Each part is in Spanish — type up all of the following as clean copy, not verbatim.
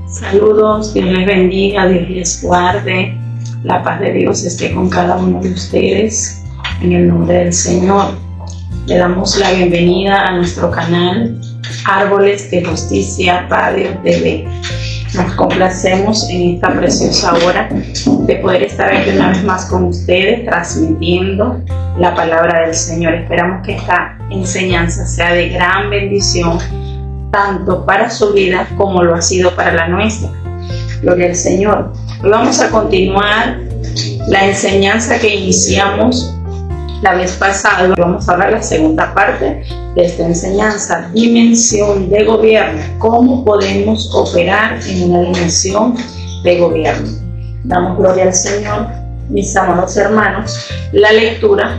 Saludos, Dios les bendiga, Dios les guarde, la paz de Dios esté con cada uno de ustedes, en el nombre del Señor. Le damos la bienvenida a nuestro canal Árboles de Justicia Radio TV. Nos complacemos en esta preciosa hora de poder estar aquí una vez más con ustedes, transmitiendo la palabra del Señor. Esperamos que esta enseñanza sea de gran bendición, tanto para su vida como lo ha sido para la nuestra. Gloria al Señor. Hoy vamos a continuar la enseñanza que iniciamos la vez pasada. Vamos a hablar la segunda parte de esta enseñanza, dimensión de gobierno. ¿Cómo podemos operar en una dimensión de gobierno? Damos gloria al Señor, mis amados hermanos. La lectura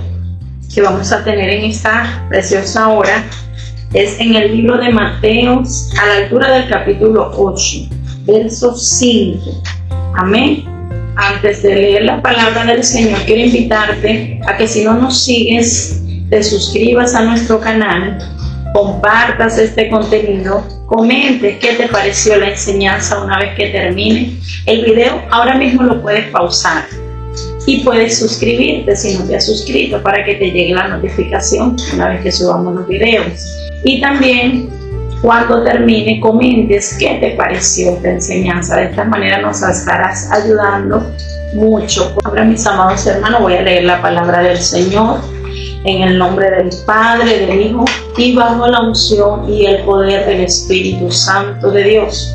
que vamos a tener en esta preciosa hora es en el libro de Mateo, a la altura del capítulo 8, verso 5. Amén. Antes de leer la palabra del Señor, quiero invitarte a que si no nos sigues, te suscribas a nuestro canal, compartas este contenido, comentes qué te pareció la enseñanza una vez que termine el video. Ahora mismo lo puedes pausar y puedes suscribirte si no te has suscrito para que te llegue la notificación una vez que subamos los videos. Y también cuando termine comentes qué te pareció esta enseñanza. De esta manera nos estarás ayudando mucho. Ahora, mis amados hermanos, voy a leer la palabra del Señor en el nombre del Padre, del Hijo y bajo la unción y el poder del Espíritu Santo de Dios.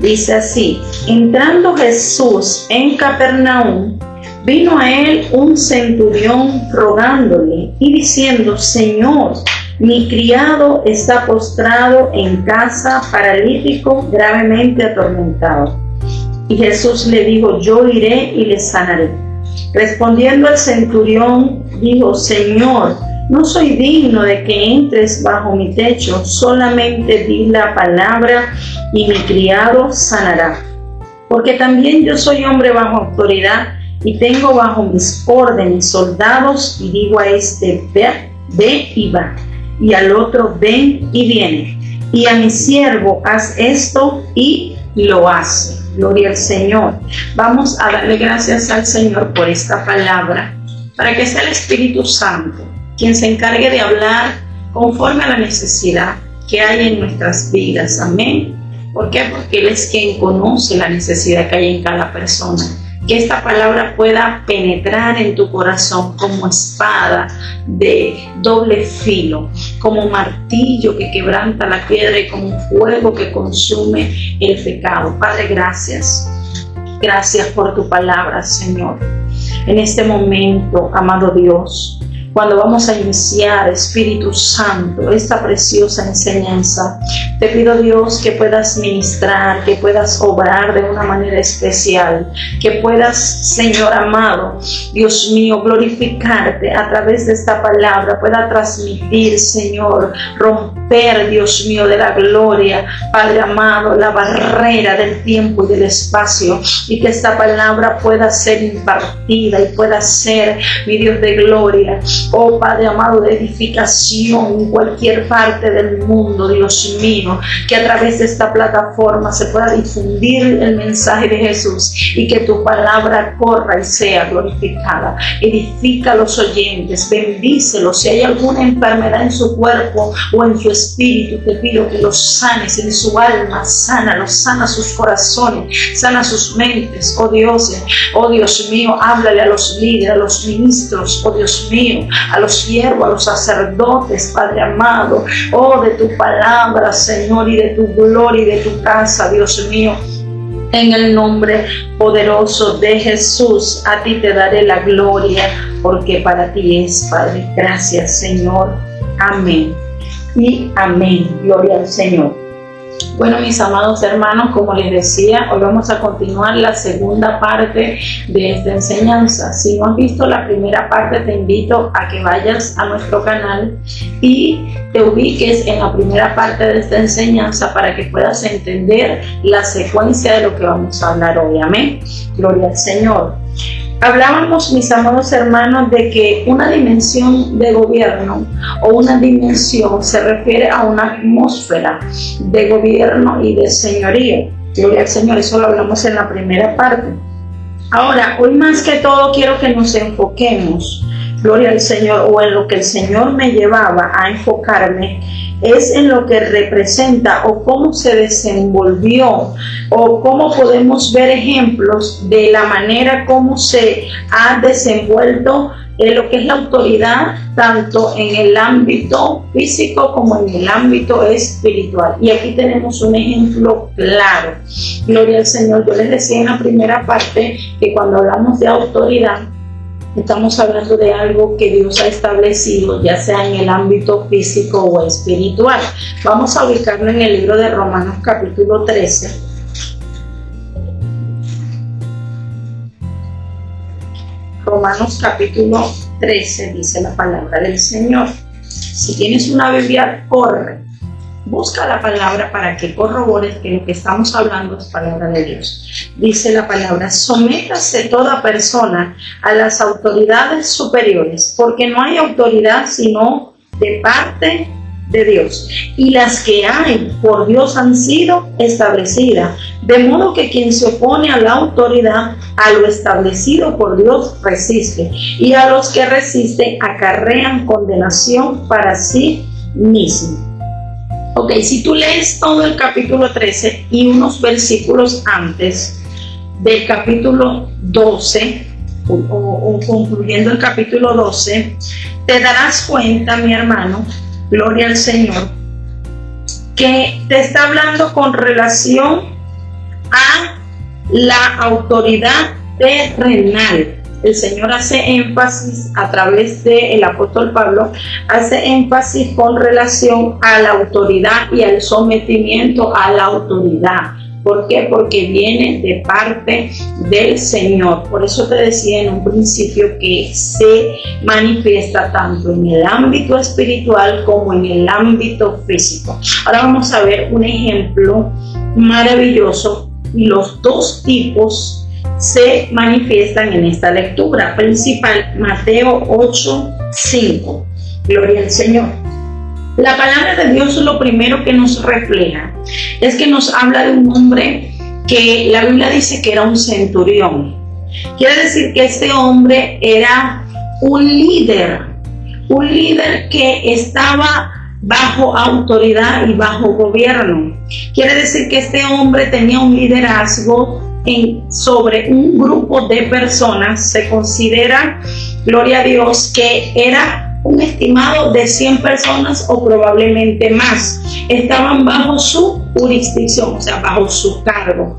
Dice así: entrando Jesús en Capernaum, vino a él un centurión rogándole y diciendo: Señor, mi criado está postrado en casa, paralítico, gravemente atormentado. Y Jesús le dijo: yo iré y le sanaré. Respondiendo el centurión, dijo: Señor, no soy digno de que entres bajo mi techo, solamente di la palabra y mi criado sanará. Porque también yo soy hombre bajo autoridad y tengo bajo mis órdenes soldados, y digo a este: ve y va, y al otro: ven y viene, y a mi siervo: haz esto, y lo hace. Gloria al Señor. Vamos a darle gracias al Señor por esta palabra, para que sea el Espíritu Santo quien se encargue de hablar conforme a la necesidad que hay en nuestras vidas. Amén. ¿Por qué? Porque Él es quien conoce la necesidad que hay en cada persona. Que esta palabra pueda penetrar en tu corazón como espada de doble filo, como martillo que quebranta la piedra y como fuego que consume el pecado. Padre, gracias. Gracias por tu palabra, Señor. En este momento, amado Dios, cuando vamos a iniciar, Espíritu Santo, esta preciosa enseñanza, te pido, Dios, que puedas ministrar, que puedas obrar de una manera especial, que puedas, Señor amado, Dios mío, glorificarte a través de esta palabra, pueda transmitir, Señor, romper, Dios mío, de la gloria, Padre amado, la barrera del tiempo y del espacio, y que esta palabra pueda ser impartida y pueda ser, mi Dios de gloria, oh Padre amado, de edificación en cualquier parte del mundo, Dios mío, que a través de esta plataforma se pueda difundir el mensaje de Jesús y que tu palabra corra y sea glorificada. Edifica a los oyentes, bendícelos. Si hay alguna enfermedad en su cuerpo o en su espíritu, te pido que los sanes en su alma, sánalos, sana sus corazones, sana sus mentes, oh Dios mío, háblale a los líderes, a los ministros, oh Dios mío, a los siervos, a los sacerdotes, Padre amado, oh, de tu palabra, Señor, y de tu gloria y de tu casa, Dios mío. En el nombre poderoso de Jesús, a ti te daré la gloria, porque para ti es, Padre. Gracias, Señor. Amén y amén. Gloria al Señor. Bueno, mis amados hermanos, como les decía, hoy vamos a continuar la segunda parte de esta enseñanza. Si no has visto la primera parte, te invito a que vayas a nuestro canal y te ubiques en la primera parte de esta enseñanza para que puedas entender la secuencia de lo que vamos a hablar hoy. Amén. Gloria al Señor. Hablábamos, mis amados hermanos, de que una dimensión de gobierno o una dimensión se refiere a una atmósfera de gobierno y de señorío. Gloria al Señor, eso lo hablamos en la primera parte. Ahora, hoy más que todo quiero que nos enfoquemos, gloria al Señor, o en lo que el Señor me llevaba a enfocarme, es en lo que representa o cómo se desenvolvió o cómo podemos ver ejemplos de la manera como se ha desenvuelto lo que es la autoridad, tanto en el ámbito físico como en el ámbito espiritual. Y aquí tenemos un ejemplo claro. Gloria al Señor. Yo les decía en la primera parte que cuando hablamos de autoridad, estamos hablando de algo que Dios ha establecido, ya sea en el ámbito físico o espiritual. Vamos a ubicarlo en el libro de Romanos capítulo 13. Romanos capítulo 13 dice la palabra del Señor. Si tienes una Biblia, corre, busca la palabra para que corrobores que lo que estamos hablando es palabra de Dios. Dice la palabra: sométase toda persona a las autoridades superiores, porque no hay autoridad sino de parte de Dios, y las que hay por Dios han sido establecidas, de modo que quien se opone a la autoridad, a lo establecido por Dios resiste, y a los que resisten acarrean condenación para sí mismo. Ok, si tú lees todo el capítulo 13 y unos versículos antes del capítulo 12, o concluyendo el capítulo 12, te darás cuenta, mi hermano, gloria al Señor, que te está hablando con relación a la autoridad terrenal. El Señor hace énfasis a través del apóstol Pablo, hace énfasis con relación a la autoridad y al sometimiento a la autoridad. ¿Por qué? Porque viene de parte del Señor. Por eso te decía en un principio que se manifiesta tanto en el ámbito espiritual como en el ámbito físico. Ahora vamos a ver un ejemplo maravilloso, y los dos tipos se manifiestan en esta lectura principal, Mateo 8:5. Gloria al Señor. La palabra de Dios, lo primero que nos refleja es que nos habla de un hombre que la Biblia dice que era un centurión. Quiere decir que este hombre era un líder que estaba bajo autoridad y bajo gobierno. Quiere decir que este hombre tenía un liderazgo sobre un grupo de personas. Se considera, gloria a Dios, que era un estimado de 100 personas o probablemente más. Estaban bajo su jurisdicción, o sea, bajo su cargo.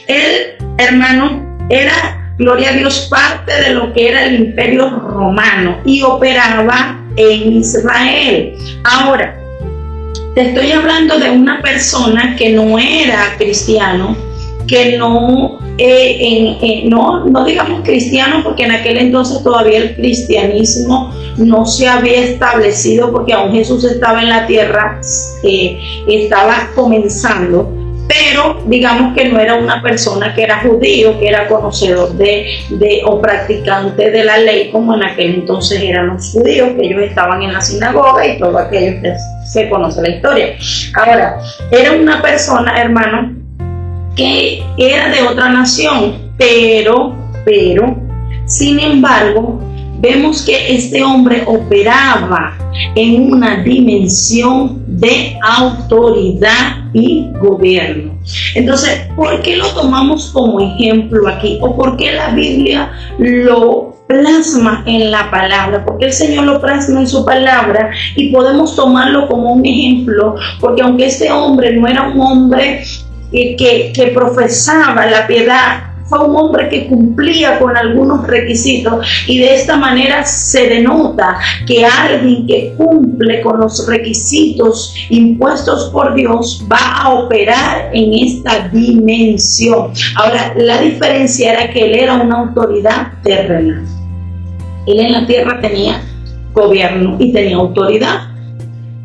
Él, hermano, era, gloria a Dios, parte de lo que era el Imperio Romano y operaba en Israel. Ahora, te estoy hablando de una persona que no era cristiano, que no digamos cristiano, porque en aquel entonces todavía el cristianismo no se había establecido, porque aún Jesús estaba en la tierra, estaba comenzando, pero digamos que no era una persona que era judío, que era conocedor o practicante de la ley, como en aquel entonces eran los judíos, que ellos estaban en la sinagoga y todo aquello que se conoce la historia. Ahora, era una persona, hermano, que era de otra nación, pero, sin embargo, vemos que este hombre operaba en una dimensión de autoridad y gobierno. Entonces, ¿por qué lo tomamos como ejemplo aquí? ¿O por qué la Biblia lo plasma en la palabra? Porque el Señor lo plasma en su palabra y podemos tomarlo como un ejemplo, porque aunque este hombre no era un hombre que profesaba la piedad, fue un hombre que cumplía con algunos requisitos, y de esta manera se denota que alguien que cumple con los requisitos impuestos por Dios va a operar en esta dimensión. Ahora, la diferencia era que él era una autoridad terrenal. Él en la tierra tenía gobierno y tenía autoridad,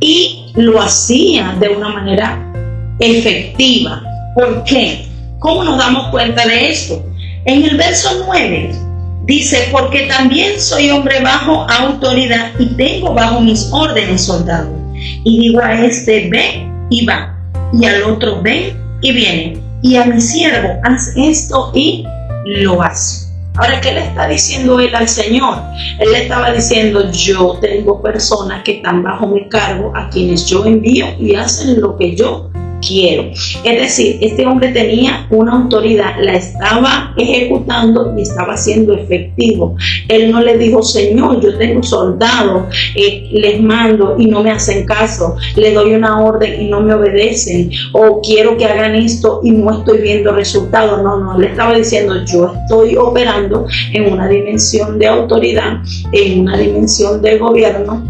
y lo hacía de una manera efectiva. ¿Por qué? ¿Cómo nos damos cuenta de esto? En el verso 9 Dice, porque también soy hombre bajo autoridad y tengo bajo mis órdenes soldados. Y digo a este, ve y va, y al otro, ve y viene, y a mi siervo, haz esto y lo hace. Ahora, ¿qué le está diciendo él al Señor? Él le estaba diciendo, yo tengo personas que están bajo mi cargo, a quienes yo envío y hacen lo que yo quiero. Es decir, este hombre tenía una autoridad, la estaba ejecutando y estaba siendo efectivo. Él no le dijo, Señor, yo tengo soldados, les mando y no me hacen caso, le doy una orden y no me obedecen, o quiero que hagan esto y no estoy viendo resultados. No, le estaba diciendo, yo estoy operando en una dimensión de autoridad, en una dimensión de gobierno,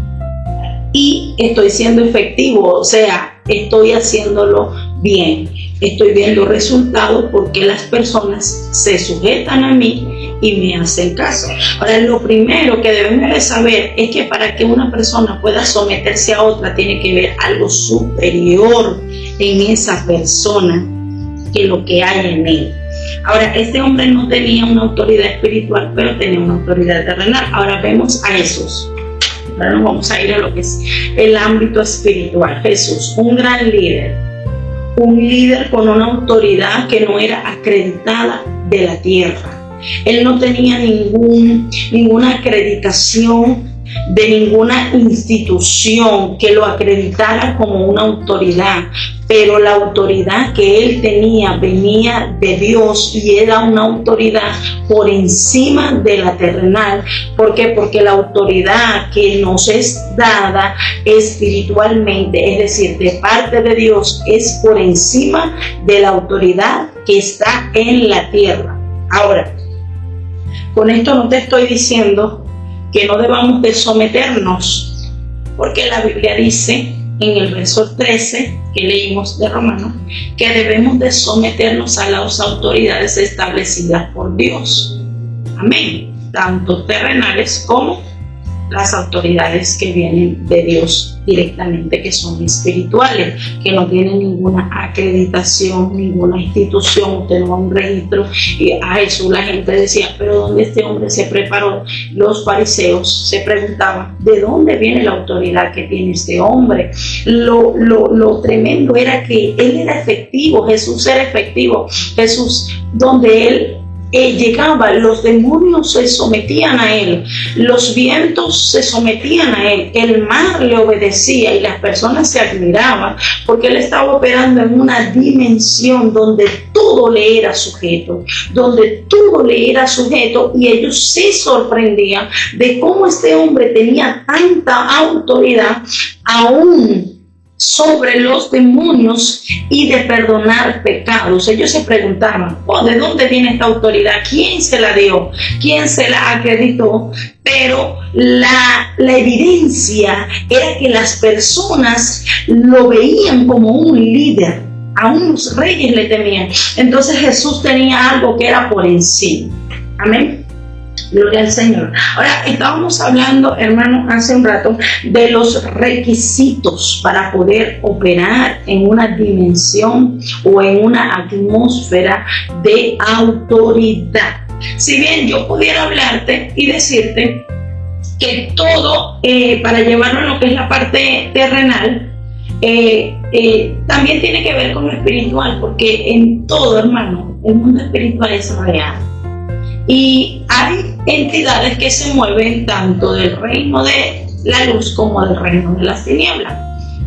y estoy siendo efectivo, o sea, estoy haciéndolo bien, estoy viendo resultados porque las personas se sujetan a mí y me hacen caso. Ahora, lo primero que debemos de saber es que para que una persona pueda someterse a otra, tiene que ver algo superior en esa persona que lo que hay en él. Ahora, este hombre no tenía una autoridad espiritual, pero tenía una autoridad terrenal. Ahora vemos a Jesús. Ahora nos vamos a ir a lo que es el ámbito espiritual. Jesús, un gran líder, un líder con una autoridad que no era acreditada de la tierra. Él no tenía ninguna acreditación de ninguna institución que lo acreditara como una autoridad, pero la autoridad que él tenía venía de Dios y era una autoridad por encima de la terrenal. ¿Por qué? Porque la autoridad que nos es dada espiritualmente, es decir, de parte de Dios, es por encima de la autoridad que está en la tierra. Ahora, con esto no te estoy diciendo que no debamos de someternos, porque la Biblia dice en el verso 13 que leímos de Romanos que debemos de someternos a las autoridades establecidas por Dios. Amén. Tanto terrenales como las autoridades que vienen de Dios directamente, que son espirituales, que no tienen ninguna acreditación, ninguna institución. Usted no va a un registro y a Jesús la gente decía, pero ¿dónde este hombre se preparó? Los fariseos se preguntaban, ¿de dónde viene la autoridad que tiene este hombre? Lo tremendo era que él era efectivo, Jesús era efectivo. Jesús, donde él llegaba, los demonios se sometían a él, los vientos se sometían a él, el mar le obedecía y las personas se admiraban porque él estaba operando en una dimensión donde todo le era sujeto, y ellos se sorprendían de cómo este hombre tenía tanta autoridad aún sobre los demonios y de perdonar pecados. Ellos se preguntaban, ¿de dónde viene esta autoridad? ¿Quién se la dio? ¿Quién se la acreditó? Pero la evidencia era que las personas lo veían como un líder. Aún los reyes le temían. Entonces Jesús tenía algo que era por encima. Amén. Gloria al Señor. Ahora, estábamos hablando, hermano, hace un rato de los requisitos para poder operar en una dimensión o en una atmósfera de autoridad. Si bien yo pudiera hablarte y decirte que todo, para llevarlo a lo que es la parte terrenal, también tiene que ver con lo espiritual, porque en todo, hermano, el mundo espiritual es real. Y hay entidades que se mueven tanto del reino de la luz como del reino de las tinieblas.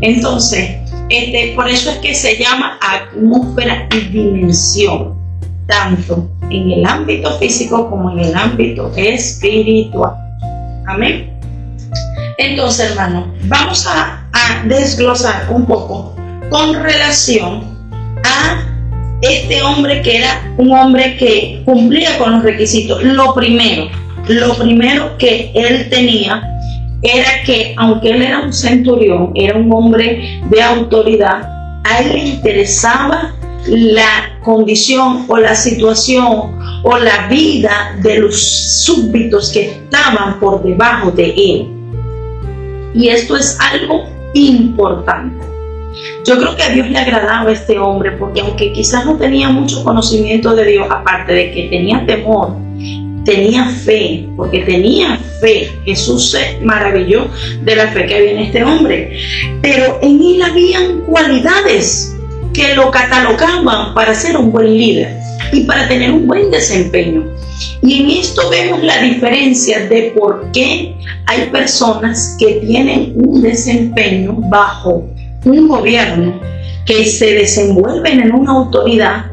Entonces, por eso es que se llama atmósfera y dimensión, tanto en el ámbito físico como en el ámbito espiritual. Amén. Entonces, hermano, vamos a desglosar un poco con relación a este hombre, que era un hombre que cumplía con los requisitos. Lo primero que él tenía era que, aunque él era un centurión, era un hombre de autoridad, a él le interesaba la condición o la situación o la vida de los súbditos que estaban por debajo de él. Y esto es algo importante. Yo creo que a Dios le agradaba a este hombre, porque aunque quizás no tenía mucho conocimiento de Dios, aparte de que tenía temor, tenía fe, porque tenía fe. Jesús se maravilló de la fe que había en este hombre, pero en él habían cualidades que lo catalogaban para ser un buen líder y para tener un buen desempeño. Y en esto vemos la diferencia de por qué hay personas que tienen un desempeño bajo un gobierno, que se desenvuelven en una autoridad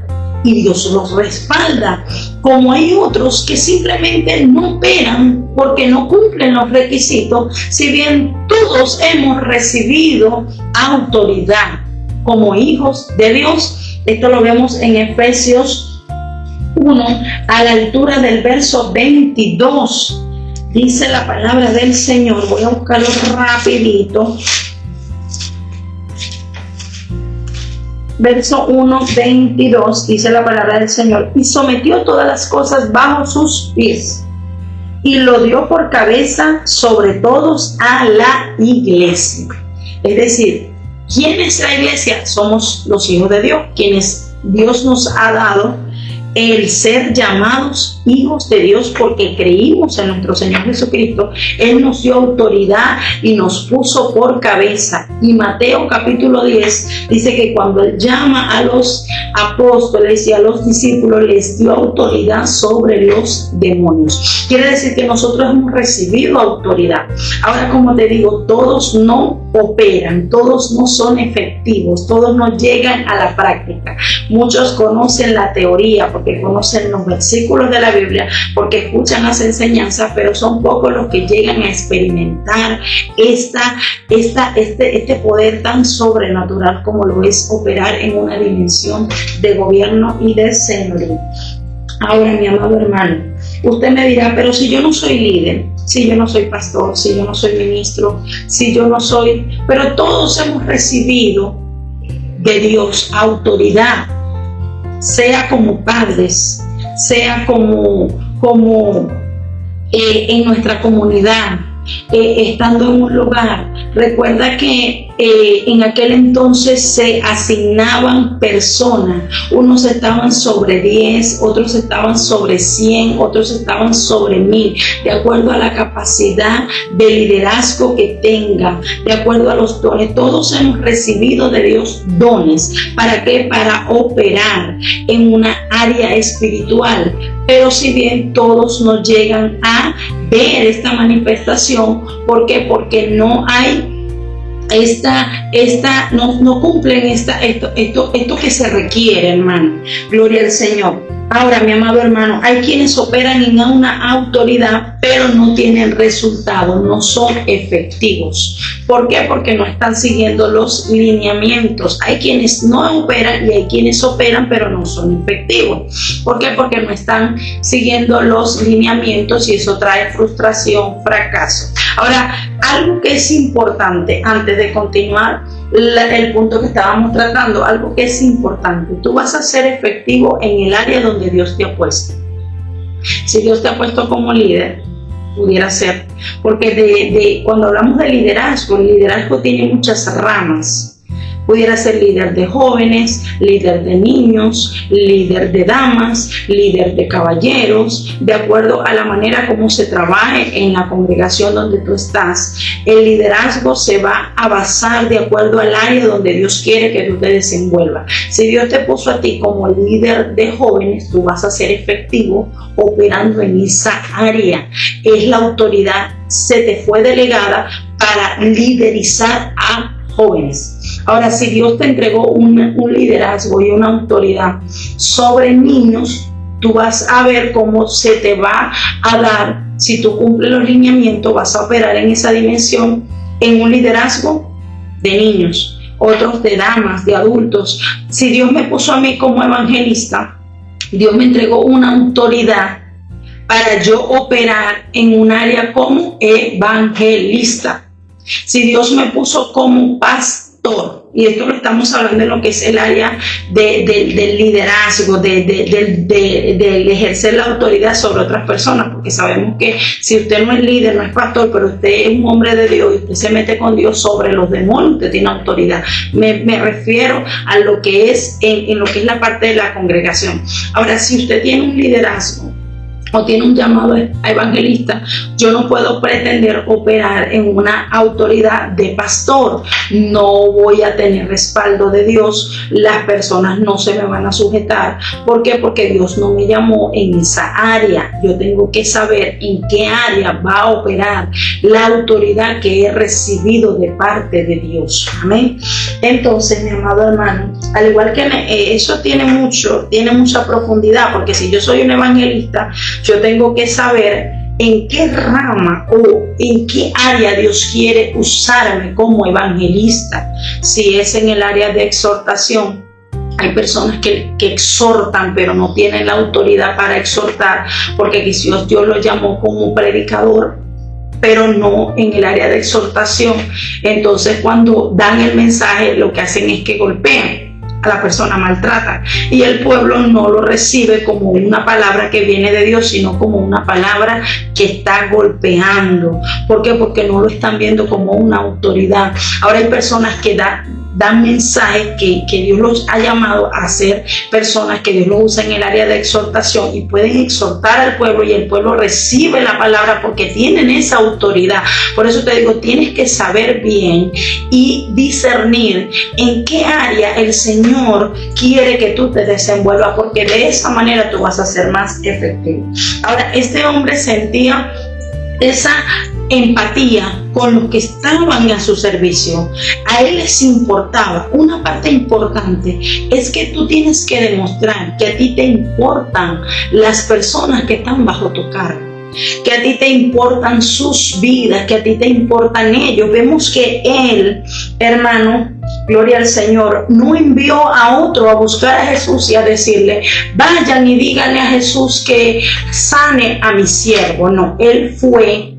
y Dios los respalda, como hay otros que simplemente no operan porque no cumplen los requisitos, si bien todos hemos recibido autoridad como hijos de Dios. Esto lo vemos en Efesios 1, a la altura del verso 22. Dice la palabra del Señor, voy a buscarlo rapidito. Verso 1, 22, dice la palabra del Señor: y sometió todas las cosas bajo sus pies, y lo dio por cabeza sobre todos a la iglesia. Es decir, ¿quién es la iglesia? Somos los hijos de Dios, quienes Dios nos ha dado el ser llamados hijos de Dios porque creímos en nuestro Señor Jesucristo. Él nos dio autoridad y nos puso por cabeza. Y Mateo capítulo 10 dice que cuando Él llama a los apóstoles y a los discípulos, les dio autoridad sobre los demonios. Quiere decir que nosotros hemos recibido autoridad. Ahora, como te digo, todos no operan, todos no son efectivos, todos no llegan a la práctica. Muchos conocen la teoría porque conocen los versículos de la Biblia, porque escuchan las enseñanzas, pero son pocos los que llegan a experimentar este poder tan sobrenatural como lo es operar en una dimensión de gobierno y de señorío. Ahora, mi amado hermano, usted me dirá, pero si yo no soy líder, si yo no soy pastor, si yo no soy ministro, si yo no soy... Pero todos hemos recibido de Dios autoridad, sea como padres, sea como en nuestra comunidad, estando en un lugar. Recuerda que en aquel entonces se asignaban personas. Unos estaban sobre 10, otros estaban sobre 100, otros estaban sobre 1000, de acuerdo a la capacidad de liderazgo que tenga, de acuerdo a los dones. Todos hemos recibido de Dios dones. ¿Para qué? Para operar en una área espiritual. Pero si bien todos no llegan a ver esta manifestación, ¿por qué? Porque no hay no cumplen esto que se requiere, hermano. Gloria al Señor. Ahora, mi amado hermano, hay quienes operan en una autoridad, pero no tienen resultados, no son efectivos. ¿Por qué? Porque no están siguiendo los lineamientos. Hay quienes no operan y hay quienes operan, pero no son efectivos. ¿Por qué? Porque no están siguiendo los lineamientos y eso trae frustración, fracaso. Ahora, algo que es importante, antes de continuar el punto que estábamos tratando, algo que es importante: tú vas a ser efectivo en el área donde Dios te ha puesto. Si Dios te ha puesto como líder, pudiera ser, porque cuando hablamos de liderazgo, el liderazgo tiene muchas ramas. Pudiera ser líder de jóvenes, líder de niños, líder de damas, líder de caballeros, de acuerdo a la manera como se trabaje en la congregación donde tú estás. El liderazgo se va a basar de acuerdo al área donde Dios quiere que tú te desenvuelvas. Si Dios te puso a ti como líder de jóvenes, tú vas a ser efectivo operando en esa área. Es la autoridad, se te fue delegada para liderizar a jóvenes. Ahora, si Dios te entregó un liderazgo y una autoridad sobre niños, tú vas a ver cómo se te va a dar. Si tú cumples los lineamientos, vas a operar en esa dimensión, en un liderazgo de niños, otros de damas, de adultos. Si Dios me puso a mí como evangelista, Dios me entregó una autoridad para yo operar en un área como evangelista. Si Dios me puso como pastor, y esto lo estamos hablando en lo que es el área del liderazgo, de ejercer la autoridad sobre otras personas, porque sabemos que si usted no es líder, no es pastor, pero usted es un hombre de Dios y usted se mete con Dios sobre los demonios, usted tiene autoridad. Me refiero a lo que es en lo que es la parte de la congregación. Ahora, si usted tiene un liderazgo o tiene un llamado a evangelista, yo no puedo pretender operar en una autoridad de pastor. No voy a tener respaldo de Dios. Las personas no se me van a sujetar. ¿Por qué? Porque Dios no me llamó en esa área. Yo tengo que saber en qué área va a operar la autoridad que he recibido de parte de Dios. Amén. Entonces, mi amado hermano, al igual que eso tiene mucha profundidad, porque si yo soy un evangelista, yo tengo que saber en qué rama o en qué área Dios quiere usarme como evangelista. Si es en el área de exhortación, hay personas que exhortan, pero no tienen la autoridad para exhortar, porque quizás Dios lo llamó como predicador, pero no en el área de exhortación. Entonces, cuando dan el mensaje, lo que hacen es que golpean a la persona, maltrata, y el pueblo no lo recibe como una palabra que viene de Dios, sino como una palabra que está golpeando. ¿Por qué? Porque no lo están viendo como una autoridad. Ahora hay personas que dan mensajes que Dios los ha llamado a ser personas que Dios los usa en el área de exhortación, y pueden exhortar al pueblo, y el pueblo recibe la palabra porque tienen esa autoridad. Por eso te digo, tienes que saber bien y discernir en qué área el Señor quiere que tú te desenvuelvas, porque de esa manera tú vas a ser más efectivo. Ahora, este hombre sentía esa empatía con los que estaban a su servicio. A él les importaba. Una parte importante es que tú tienes que demostrar que a ti te importan las personas que están bajo tu cargo, que a ti te importan sus vidas, que a ti te importan ellos. Vemos que él, hermano, gloria al Señor, no envió a otro a buscar a Jesús y a decirle, vayan y díganle a Jesús que sane a mi siervo. No, él fue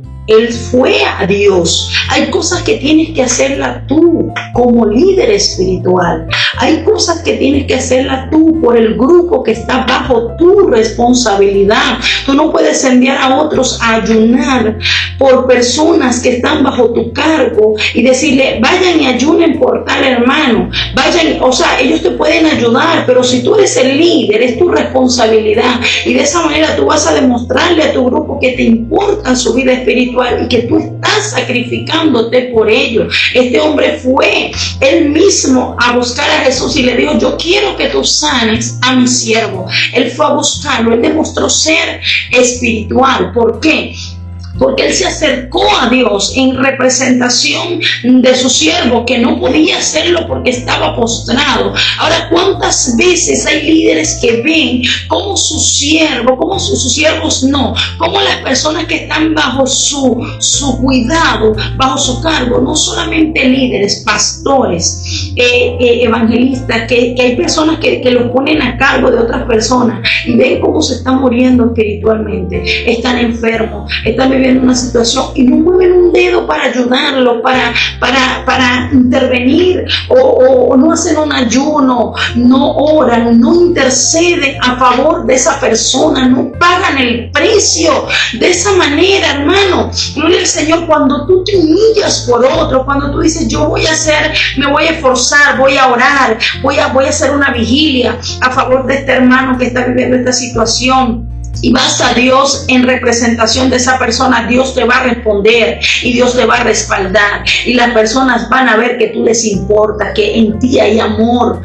a Dios. Hay cosas que tienes que hacerlas tú como líder espiritual. Hay cosas que tienes que hacerlas tú por el grupo que está bajo tu responsabilidad. Tú no puedes enviar a otros a ayunar por personas que están bajo tu cargo y decirle, vayan y ayunen por tal hermano. Vayan, o sea, ellos te pueden ayudar, pero si tú eres el líder, es tu responsabilidad. Y de esa manera tú vas a demostrarle a tu grupo que te importa su vida espiritual y que tú estás sacrificándote por ello. Este hombre fue él mismo a buscar a Jesús y le dijo, yo quiero que tú sanes a mi siervo. Él fue a buscarlo, él demostró ser espiritual. ¿Por qué? Porque él se acercó a Dios en representación de su siervo, que no podía hacerlo porque estaba postrado. Ahora, ¿cuántas veces hay líderes que ven como sus siervos no, como las personas que están bajo su cuidado, bajo su cargo, no solamente líderes, pastores, evangelistas, que hay personas que los ponen a cargo de otras personas y ven cómo se están muriendo espiritualmente, están enfermos, están viviendo una situación y no mueven un dedo para ayudarlo, para intervenir, o no hacen un ayuno, no oran, no interceden a favor de esa persona, no pagan el precio. De esa manera, hermano, gloria al Señor, cuando tú te humillas por otro, cuando tú dices, yo voy a hacer, me voy a esforzar, voy a orar, voy a hacer una vigilia a favor de este hermano que está viviendo esta situación, y vas a Dios en representación de esa persona, Dios te va a responder y Dios te va a respaldar, y las personas van a ver que tú les importa, que en ti hay amor,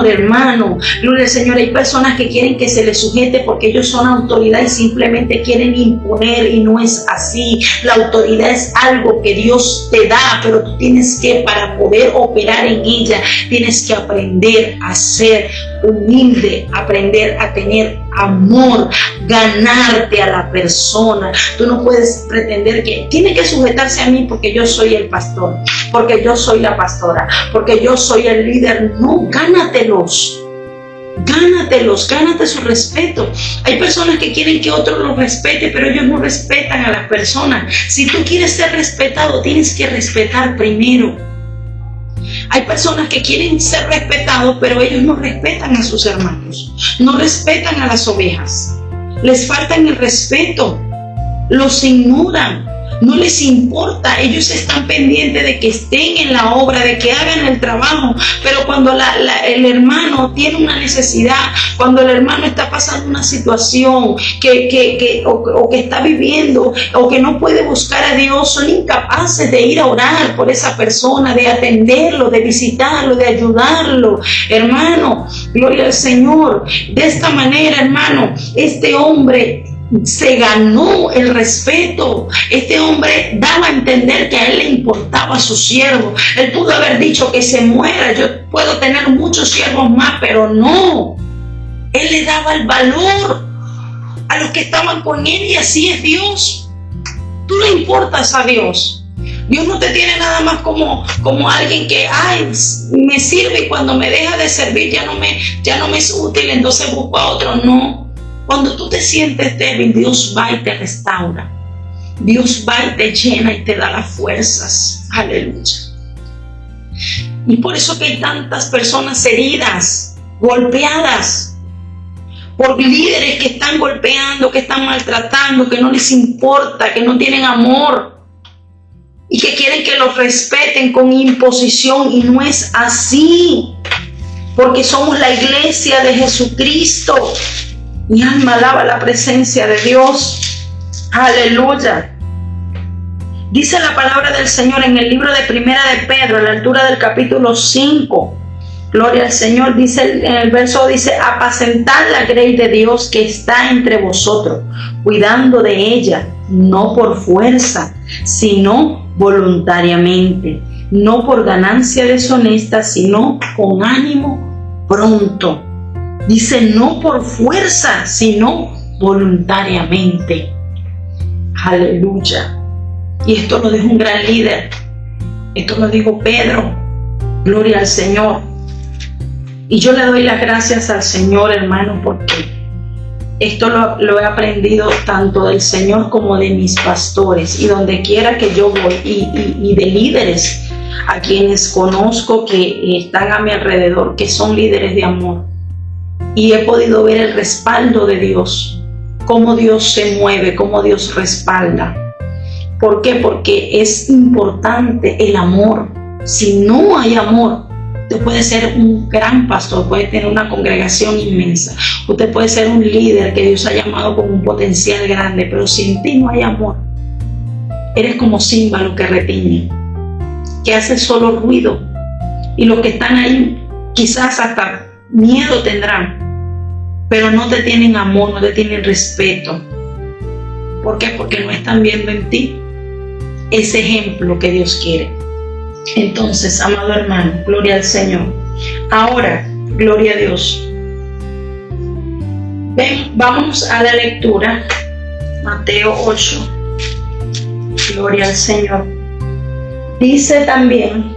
hermano. Gloria al Señor. Hay personas que quieren que se les sujete porque ellos son autoridad y simplemente quieren imponer, y no es así. La autoridad es algo que Dios te da, pero tú tienes que, para poder operar en ella, tienes que aprender a ser humilde, aprender a tener amor, ganarte a la persona. Tú no puedes pretender que tiene que sujetarse a mí porque yo soy el pastor, porque yo soy la pastora, porque yo soy el líder. No, gánatelos, gánate su respeto. Hay personas que quieren que otro los respete, pero ellos no respetan a las personas. Si tú quieres ser respetado, tienes que respetar primero. Hay personas que quieren ser respetados, pero ellos no respetan a sus hermanos, no respetan a las ovejas, les faltan el respeto, los ignoran, no les importa, ellos están pendientes de que estén en la obra, de que hagan el trabajo, pero cuando el hermano tiene una necesidad, cuando el hermano está pasando una situación o que está viviendo o que no puede buscar a Dios, son incapaces de ir a orar por esa persona, de atenderlo, de visitarlo, de ayudarlo. Hermano, gloria al Señor. De esta manera, hermano, este hombre se ganó el respeto. Este hombre daba a entender que a él le importaba a su siervo. Él pudo haber dicho que se muera, yo puedo tener muchos siervos más, pero no. Él le daba el valor a los que estaban con él, y así es Dios. Tú le importas a Dios. Dios no te tiene nada más como alguien que me sirve y cuando me deja de servir ya no me es útil, entonces busco a otro. No. Cuando tú te sientes débil, Dios va y te restaura. Dios va y te llena y te da las fuerzas. Aleluya. Y por eso que hay tantas personas heridas, golpeadas, por líderes que están golpeando, que están maltratando, que no les importa, que no tienen amor y que quieren que los respeten con imposición, y no es así, porque somos la iglesia de Jesucristo. Mi alma alaba la presencia de Dios. Aleluya. Dice la palabra del Señor en el libro de Primera de Pedro, a la altura del capítulo 5. Gloria al Señor. Dice en el verso, dice: apacentad la grey de Dios que está entre vosotros, cuidando de ella, no por fuerza, sino voluntariamente, no por ganancia deshonesta, sino con ánimo pronto. Dice, no por fuerza, sino voluntariamente. Aleluya. Y esto lo dijo un gran líder. Esto lo dijo Pedro. Gloria al Señor. Y yo le doy las gracias al Señor, hermano, porque esto lo he aprendido tanto del Señor como de mis pastores. Y donde quiera que yo voy, y de líderes a quienes conozco que están a mi alrededor, que son líderes de amor. Y he podido ver el respaldo de Dios, cómo Dios se mueve, cómo Dios respalda. ¿Por qué? Porque es importante el amor. Si no hay amor, usted puede ser un gran pastor, puede tener una congregación inmensa, usted puede ser un líder que Dios ha llamado con un potencial grande, pero si en ti no hay amor, eres como címbalo que retiñe, que hace solo ruido, y los que están ahí quizás hasta miedo tendrán, pero no te tienen amor, no te tienen respeto. ¿Por qué? Porque no están viendo en ti ese ejemplo que Dios quiere. Entonces, amado hermano, gloria al Señor. Ahora, gloria a Dios. Vamos a la lectura, Mateo 8. Gloria al Señor. Dice también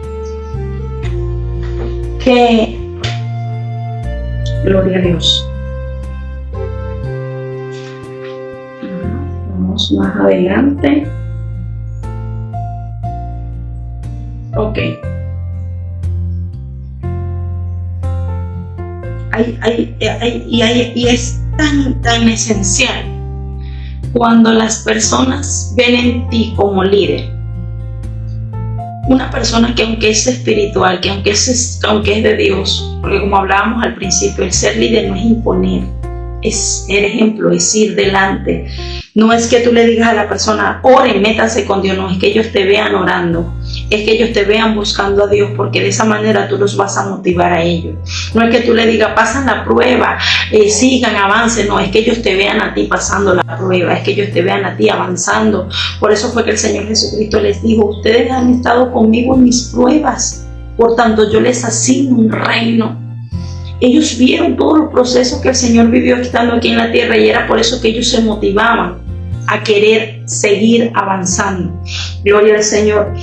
que, gloria a Dios. Vamos más adelante. Ok. Y es tan esencial cuando las personas ven en ti como líder. Una persona que aunque es espiritual, que aunque es de Dios, porque como hablábamos al principio, el ser líder no es imponer, es ser ejemplo, es ir delante. No es que tú le digas a la persona, ore, métase con Dios, no, es que ellos te vean orando, es que ellos te vean buscando a Dios, porque de esa manera tú los vas a motivar a ellos. No es que tú le digas, pasan la prueba, sigan, avancen, no, es que ellos te vean a ti pasando la prueba, es que ellos te vean a ti avanzando. Por eso fue que el Señor Jesucristo les dijo, ustedes han estado conmigo en mis pruebas, por tanto yo les asigno un reino. Ellos vieron todos los procesos que el Señor vivió estando aquí en la tierra, y era por eso que ellos se motivaban a querer seguir avanzando. Gloria al Señor.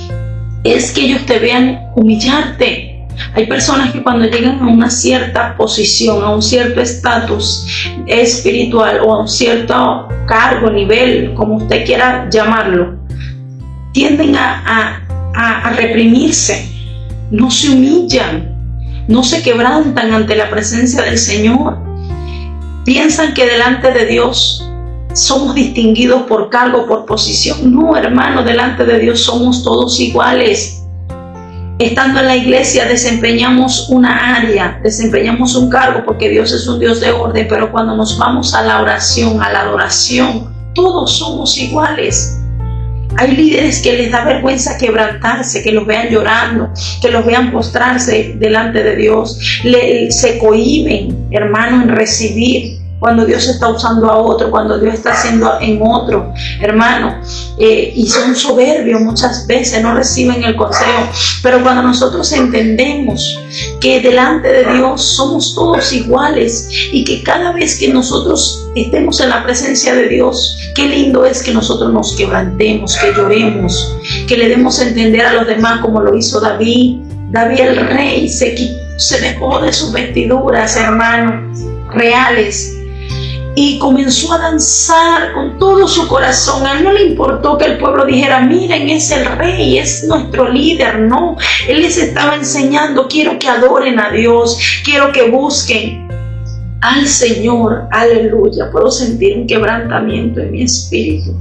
Es que ellos te vean humillarte. Hay personas que cuando llegan a una cierta posición, a un cierto estatus espiritual o a un cierto cargo, nivel, como usted quiera llamarlo, tienden a reprimirse, no se humillan, no se quebrantan ante la presencia del Señor. Piensan que delante de Dios somos distinguidos por cargo, por posición. No, hermano, delante de Dios somos todos iguales. Estando en la iglesia desempeñamos una área, desempeñamos un cargo, porque Dios es un Dios de orden, pero cuando nos vamos a la oración, a la adoración, todos somos iguales. Hay líderes que les da vergüenza quebrantarse, que los vean llorando, que los vean postrarse delante de Dios. Se cohíben, hermano, en recibir cuando Dios está usando a otro, cuando Dios está haciendo en otro, hermano, y son soberbios muchas veces, no reciben el consejo. Pero cuando nosotros entendemos que delante de Dios somos todos iguales y que cada vez que nosotros estemos en la presencia de Dios, qué lindo es que nosotros nos quebrantemos, que lloremos, que le demos a entender a los demás como lo hizo David. David el rey se despojó de sus vestiduras, hermanos, reales, y comenzó a danzar con todo su corazón. A él no le importó que el pueblo dijera: miren, es el rey, es nuestro líder. No, él les estaba enseñando: quiero que adoren a Dios, quiero que busquen al Señor. Aleluya. Puedo sentir un quebrantamiento en mi espíritu.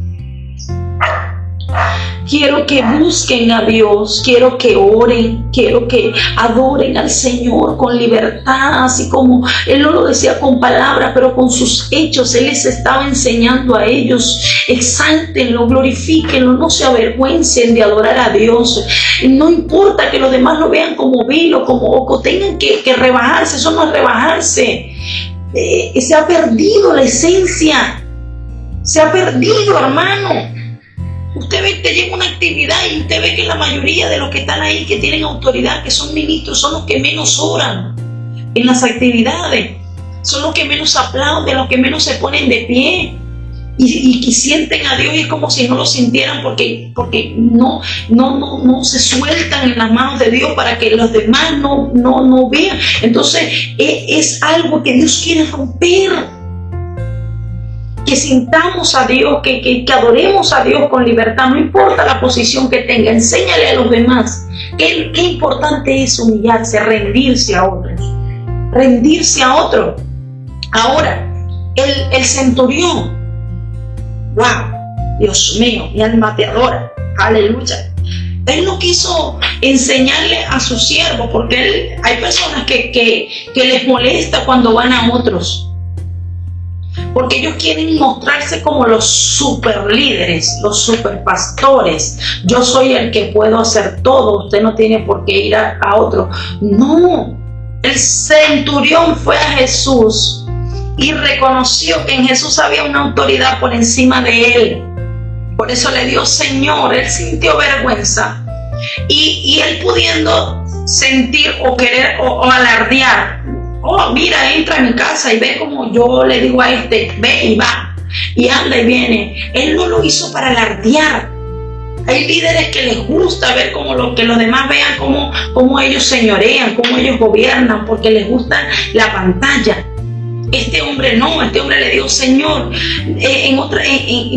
Quiero que busquen a Dios, quiero que oren, quiero que adoren al Señor con libertad, así como Él no lo decía con palabras, pero con sus hechos. Él les estaba enseñando a ellos: exáltenlo, glorifíquenlo, no se avergüencen de adorar a Dios. No importa que los demás lo vean como vil o tengan que rebajarse, eso no es rebajarse. Se ha perdido la esencia, se ha perdido, hermano. Usted ve que llega una actividad y usted ve que la mayoría de los que están ahí, que tienen autoridad, que son ministros, son los que menos oran en las actividades, son los que menos aplauden, los que menos se ponen de pie y sienten a Dios, y es como si no lo sintieran porque no se sueltan en las manos de Dios para que los demás no vean. Entonces es algo que Dios quiere romper. Que sintamos a Dios, que adoremos a Dios con libertad, no importa la posición que tenga. Enséñale a los demás qué importante es humillarse, rendirse a otros. Rendirse a otro. Ahora, el centurión, wow, Dios mío, mi alma te adora, aleluya. Él no quiso enseñarle a su siervo, porque hay personas que les molesta cuando van a otros, porque ellos quieren mostrarse como los super líderes, los super pastores. Yo soy el que puedo hacer todo, usted no tiene por qué ir a otro. No, el centurión fue a Jesús y reconoció que en Jesús había una autoridad por encima de él. Por eso le dio Señor. Él sintió vergüenza y él pudiendo sentir o querer o alardear: oh, mira, entra a mi casa y ve como yo le digo a este, ve y va, y anda y viene. Él no lo hizo para alardear. Hay líderes que les gusta ver que los demás vean cómo ellos señorean, cómo ellos gobiernan, porque les gusta la pantalla. Este hombre no, este hombre le dijo: Señor,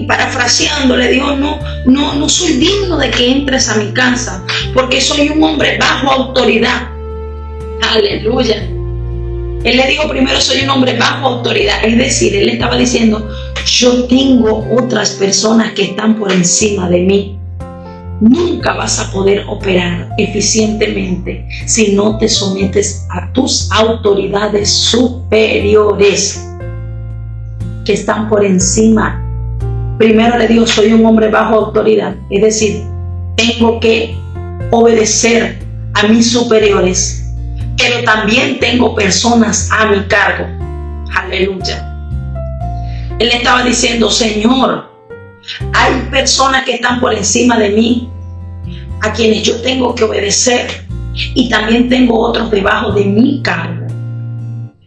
parafraseando, le dijo: no soy digno de que entres a mi casa, porque soy un hombre bajo autoridad. Aleluya. Él le dijo primero: soy un hombre bajo autoridad. Es decir, él estaba diciendo: yo tengo otras personas que están por encima de mí. Nunca vas a poder operar eficientemente si no te sometes a tus autoridades superiores que están por encima. Primero le digo: soy un hombre bajo autoridad. Es decir, tengo que obedecer a mis superiores, pero también tengo personas a mi cargo. Aleluya. Él estaba diciendo: Señor, hay personas que están por encima de mí, a quienes yo tengo que obedecer, y también tengo otros debajo de mi cargo.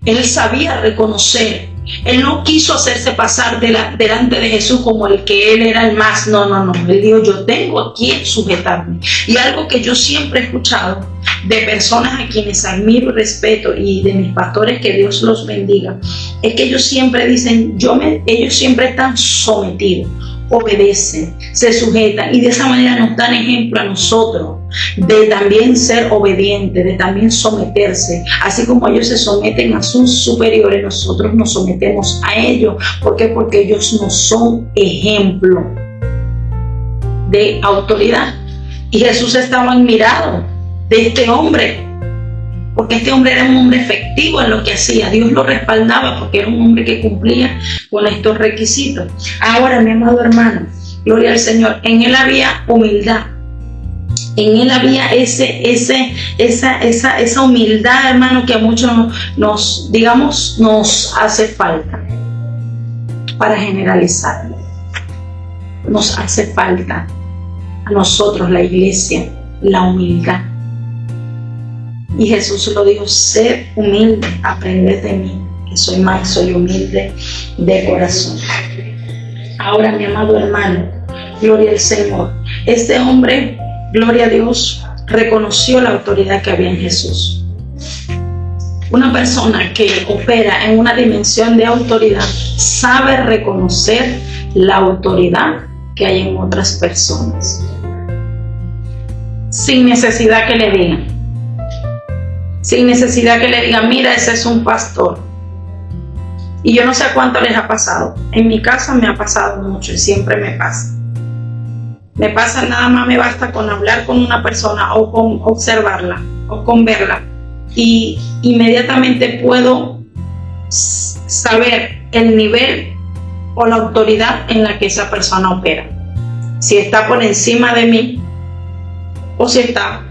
Él sabía reconocer. Él no quiso hacerse pasar delante de Jesús como el que él era el más. No. Él dijo: yo tengo a quien sujetarme. Y algo que yo siempre he escuchado de personas a quienes admiro y respeto, y de mis pastores, que Dios los bendiga, es que ellos siempre dicen: ellos siempre están sometidos. obedecen, se sujetan y de esa manera nos dan ejemplo a nosotros de también ser obedientes, de también someterse. Así como ellos se someten a sus superiores, nosotros nos sometemos a ellos. ¿Por qué? Porque ellos no son ejemplo de autoridad. Y Jesús estaba admirado de este hombre, porque este hombre era un hombre efectivo en lo que hacía. Dios lo respaldaba porque era un hombre que cumplía con estos requisitos. Ahora, mi amado hermano, gloria al Señor, en él había humildad. En él había esa humildad, hermano, que a muchos nos hace falta. Para generalizar, nos hace falta a nosotros, la iglesia, la humildad. Y Jesús lo dijo: sed humilde, aprended de mí, que soy manso y humilde de corazón. Ahora, mi amado hermano, gloria al Señor, este hombre, gloria a Dios, reconoció la autoridad que había en Jesús. Una persona que opera en una dimensión de autoridad sabe reconocer la autoridad que hay en otras personas, sin necesidad que le digan. Sin necesidad que le digan: mira, ese es un pastor. Y yo no sé cuánto les ha pasado. En mi caso me ha pasado mucho y siempre me pasa. Me pasa, nada más me basta con hablar con una persona o con observarla o con verla, y inmediatamente puedo saber el nivel o la autoridad en la que esa persona opera. Si está por encima de mí o si está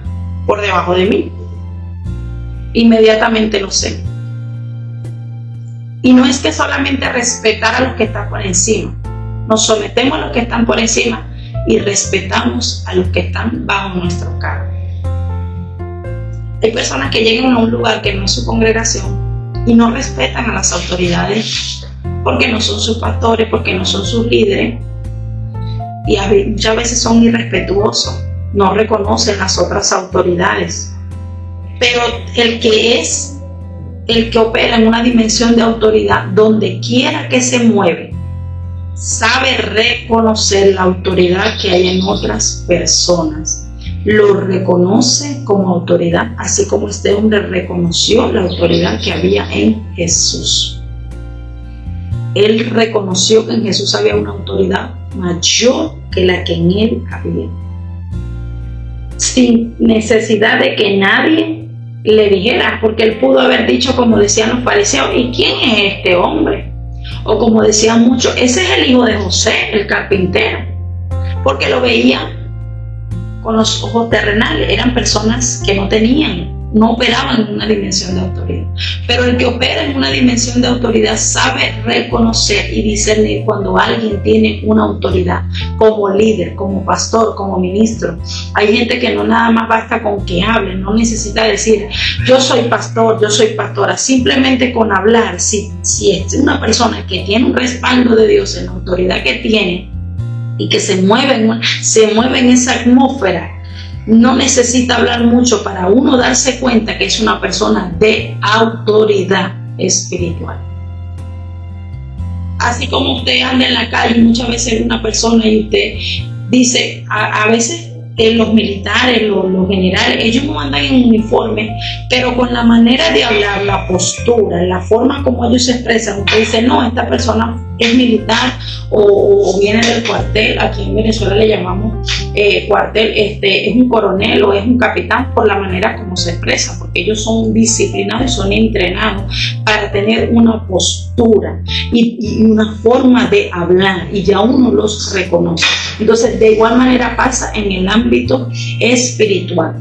por debajo de mí. Inmediatamente lo sé. Y no es que solamente respetar a los que están por encima. Nos sometemos a los que están por encima y respetamos a los que están bajo nuestro cargo. Hay personas que llegan a un lugar que no es su congregación y no respetan a las autoridades porque no son sus pastores, porque no son sus líderes, y muchas veces son irrespetuosos, no reconocen las otras autoridades. Pero el que opera en una dimensión de autoridad, donde quiera que se mueve, sabe reconocer la autoridad que hay en otras personas. Lo reconoce como autoridad, así como este hombre reconoció la autoridad que había en Jesús. Él reconoció que en Jesús había una autoridad mayor que la que en él había, sin necesidad de que nadie le dijera, porque él pudo haber dicho, como decían los fariseos: ¿y quién es este hombre? O como decían muchos: ese es el hijo de José, el carpintero, porque lo veían con los ojos terrenales. Eran personas que no operaban en una dimensión de autoridad. Pero el que opera en una dimensión de autoridad sabe reconocer y discernir cuando alguien tiene una autoridad, como líder, como pastor, como ministro. Hay gente que no nada más basta con que hable, no necesita decir: yo soy pastor, yo soy pastora. Simplemente con hablar, si es una persona que tiene un respaldo de Dios en la autoridad que tiene y que se mueve en esa atmósfera, no necesita hablar mucho para uno darse cuenta que es una persona de autoridad espiritual. Así como usted anda en la calle, muchas veces es una persona y usted dice, a veces los militares, los generales, ellos no andan en uniforme, pero con la manera de hablar, la postura, la forma como ellos se expresan, usted dice: no, esta persona es militar o viene del cuartel. Aquí en Venezuela le llamamos cuartel, es un coronel o es un capitán, por la manera como se expresa, porque ellos son disciplinados y son entrenados para tener una postura y una forma de hablar, y ya uno los reconoce. Entonces, de igual manera pasa en el ámbito espiritual.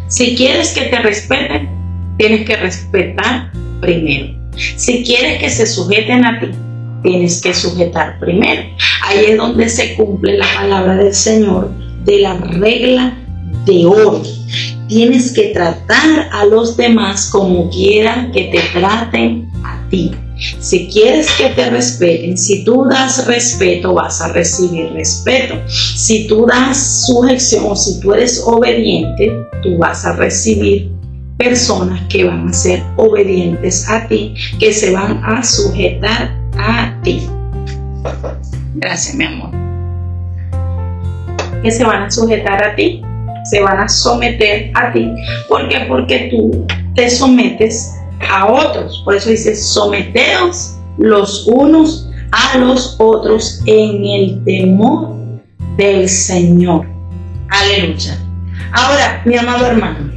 Si quieres que te respeten, tienes que respetar primero. Si quieres que se sujeten a ti, tienes que sujetar primero. Ahí es donde se cumple la palabra del Señor de la regla de oro. Tienes que tratar a los demás como quieran que te traten a ti. Si quieres que te respeten, si tú das respeto, vas a recibir respeto. Si tú das sujeción o si tú eres obediente, tú vas a recibir personas que van a ser obedientes a ti, que se van a sujetar a ti. Gracias, mi amor. Que se van a sujetar a ti, se van a someter a ti. ¿Por qué? Porque tú te sometes a otros. Por eso dice, someteos los unos a los otros en el temor del Señor. Aleluya. Ahora, mi amado hermano,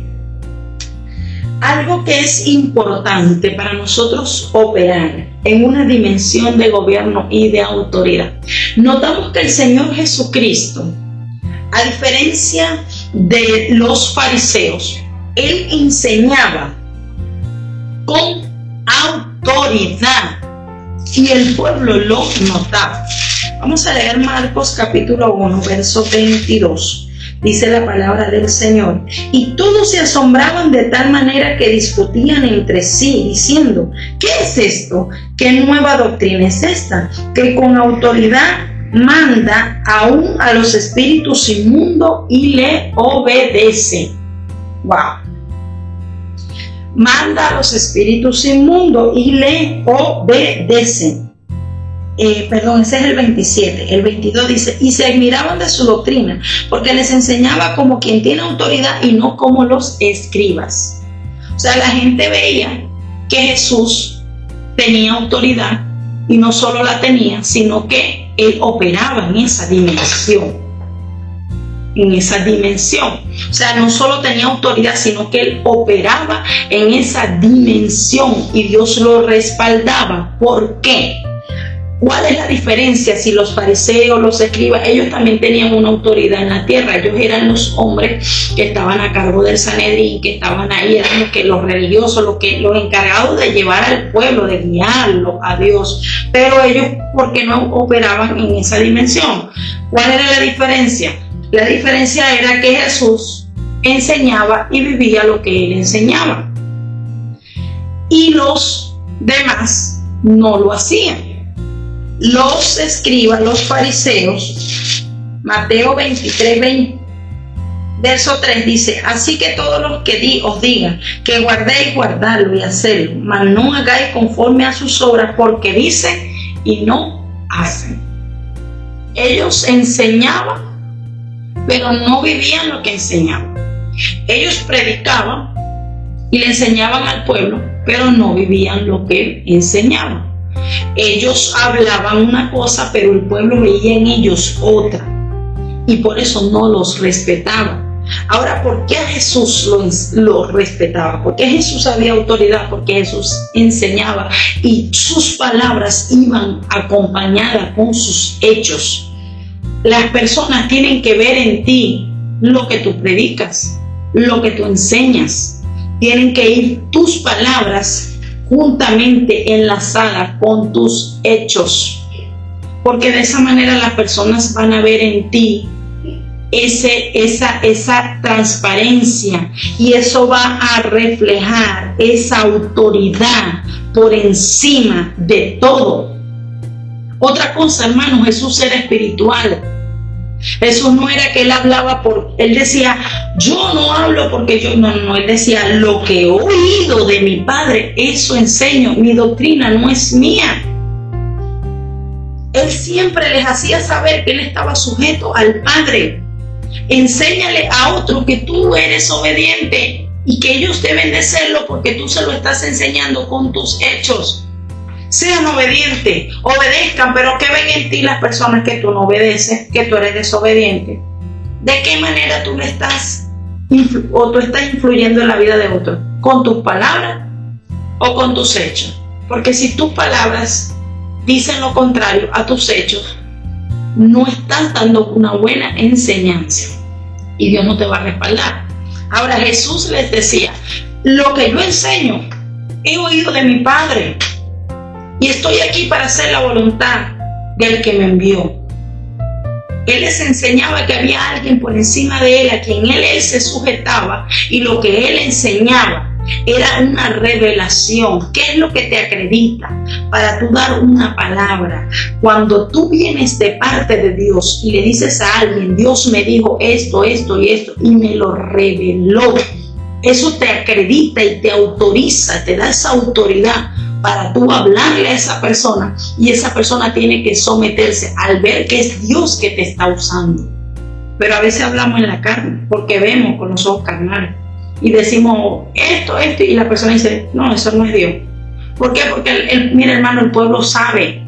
algo que es importante para nosotros operar en una dimensión de gobierno y de autoridad. Notamos que el Señor Jesucristo, a diferencia de los fariseos, Él enseñaba con autoridad y el pueblo lo notaba. Vamos a leer Marcos capítulo 1, verso 22. Dice la palabra del Señor: y todos se asombraban de tal manera que discutían entre sí, diciendo: ¿qué es esto? ¿Qué nueva doctrina es esta? Que con autoridad manda aún a los espíritus inmundos y le obedece. ¡Wow! Manda a los espíritus inmundos y le obedecen. Ese es el 27. El 22 dice: y se admiraban de su doctrina, porque les enseñaba como quien tiene autoridad y no como los escribas. O sea, la gente veía que Jesús tenía autoridad, y no solo la tenía, sino que Él operaba en esa dimensión. O sea, no solo tenía autoridad, sino que Él operaba en esa dimensión y Dios lo respaldaba. ¿Por qué? ¿Cuál es la diferencia? Si los fariseos, los escribas, ellos también tenían una autoridad en la tierra. Ellos eran los hombres que estaban a cargo del Sanedrín, que estaban ahí, eran los religiosos, los encargados de llevar al pueblo, de guiarlo a Dios. Pero ellos, ¿por qué no operaban en esa dimensión? ¿Cuál era la diferencia? La diferencia era que Jesús enseñaba y vivía lo que Él enseñaba. Y los demás no lo hacían. Los escribas, los fariseos, Mateo 23, verso 3 dice: así que todos los que os digan que guardéis, guardadlo y hacedlo, mas no hagáis conforme a sus obras, porque dicen y no hacen. Ellos enseñaban, pero no vivían lo que enseñaban. Ellos predicaban y le enseñaban al pueblo, pero no vivían lo que enseñaban. Ellos hablaban una cosa, pero el pueblo veía en ellos otra, y por eso no los respetaba. Ahora, ¿por qué a Jesús lo respetaba? Porque Jesús había autoridad, porque Jesús enseñaba y sus palabras iban acompañadas con sus hechos. Las personas tienen que ver en ti lo que tú predicas, lo que tú enseñas. Tienen que ir tus palabras juntamente enlazadas con tus hechos, porque de esa manera las personas van a ver en ti esa transparencia, y eso va a reflejar esa autoridad por encima de todo. Otra cosa, hermano, Jesús era espiritual. Jesús no era que Él hablaba Él decía: yo no hablo porque yo, no, Él decía: lo que he oído de mi Padre, eso enseño, mi doctrina no es mía. Él siempre les hacía saber que Él estaba sujeto al Padre. Enséñale a otros que tú eres obediente y que ellos deben de serlo, porque tú se lo estás enseñando con tus hechos. Sean obedientes, obedezcan, pero que ven en ti las personas que tú no obedeces, que tú eres desobediente. ¿De qué manera tú estás influyendo en la vida de otros? ¿Con tus palabras o con tus hechos? Porque si tus palabras dicen lo contrario a tus hechos, no estás dando una buena enseñanza y Dios no te va a respaldar. Ahora, Jesús les decía: lo que yo enseño he oído de mi Padre, y estoy aquí para hacer la voluntad del que me envió. Él les enseñaba que había alguien por encima de Él, a quien Él se sujetaba, y lo que Él enseñaba era una revelación. ¿Qué es lo que te acredita para tú dar una palabra? Cuando tú vienes de parte de Dios y le dices a alguien: Dios me dijo esto, esto y esto, y me lo reveló. Eso te acredita y te autoriza, te da esa autoridad para tú hablarle a esa persona, y esa persona tiene que someterse al ver que es Dios que te está usando. Pero a veces hablamos en la carne, porque vemos con los ojos carnales y decimos esto, y la persona dice, no, eso no es Dios. ¿Por qué? Porque, mira hermano, el pueblo sabe.